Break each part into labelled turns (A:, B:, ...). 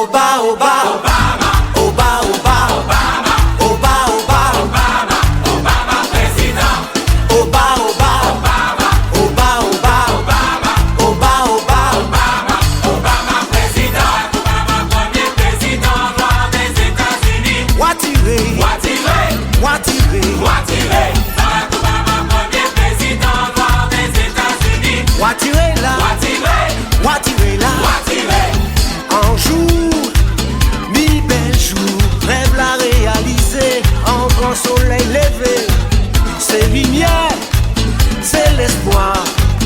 A: Oba, Oba, Obama, Oba, Oba, Obama, Oba, Oba, Obama, Obama président. Oba, Oba, Obama, Oba, Oba, Obama, Oba, Oba, Obama, Obama président. Obama premier président noir des États-Unis. Ouattire, Ouattire, Ouattire, Ouattire. Barack Obama premier président noir des États-Unis. Ouattire là, Ouattire, Ouattire là, Ouattire. Un jour, mi bel jour, rêve la réaliser, en grand soleil levé. C'est lumière, c'est l'espoir,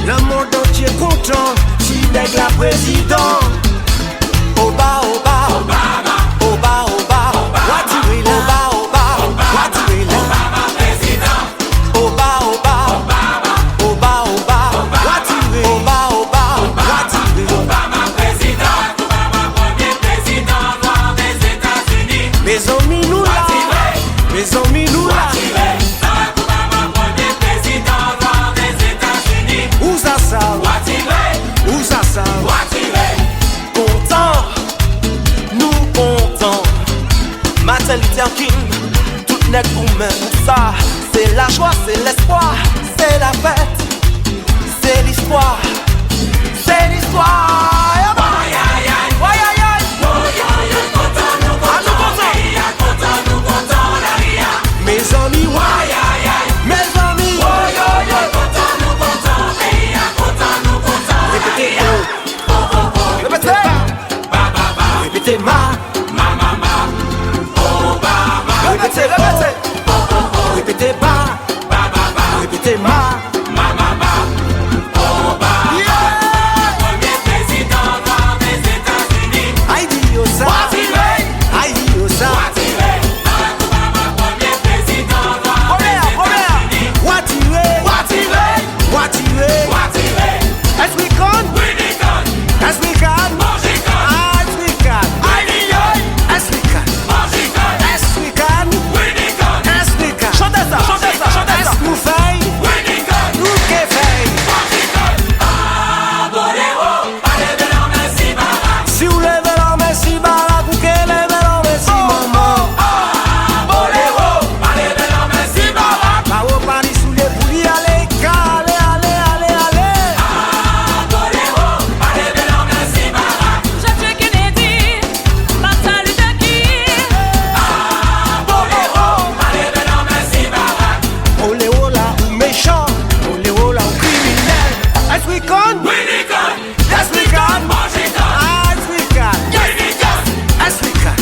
A: le monde entier content, si nègre la président. Oba, Oba, Obama, Oba, Oba, Ouattire là, Oba, Oba, Ouattire là, Obama président. Oba, Oba, Obama, Oba, Oba, Ouattire, Oba, Oba, Ouattire, Obama président. Obama premier président noir des États-Unis. Mes amis nous là, mes amis nous là. Barack Obama premier président noir des États-Unis. Où ça ça? Où ça ça? Content, nous contents. Martin Luther King, tout n'est pour même ça. C'est la joie, c'est l'espoir, c'est la fête, c'est l'histoire, c'est l'histoire. Mes amis, mes amis, répétez, répétez, répétez ma, répétez, répétez, répétez ma, répétez ma. Premier président noir des États-Unis. Heidi Osa, Heidi Osa. Barack Obama premier président noir des États-Unis. Ouattire, est-ce we can? Est-ce we can? Est-ce we can? Est-ce we can? Est-ce we can? Est-ce we can? Chantez ça, chantez ça, chantez ça. Est-ce nous fait? Nous qu'est fait? Si vous levez la main si Barack ou qu'elle lève la main si maman. Bah au Paris sous les poulies, allez, allez, allez, allez, allez.
B: John Kennedy, Martin Luther King.
A: Olé ola ou méchant, olé ola ou criminel. Est-ce we can? Est-ce we can? Est-ce we can? Est-ce we can? Est-ce we can?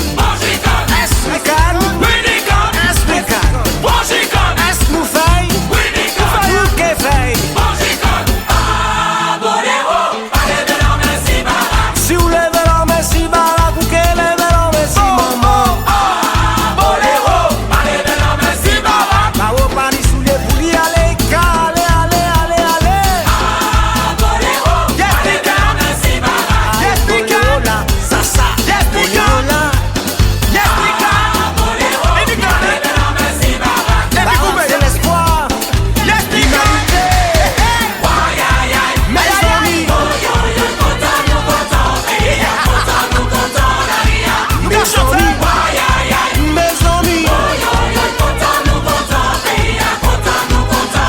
A: Est-ce we can? Est-ce nous fait? Nous qu'est fait? Si vous levez la main si Barack ou qu'elle lève la main si maman. Bah au Paris sous les poulies, allez, allez, allez, allez, allez. Yes we can. Olé ola, ça ça. Olé ola. Bah c'est l'espoir. L'humanité. Mes amis. Mes amis.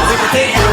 A: Répétez.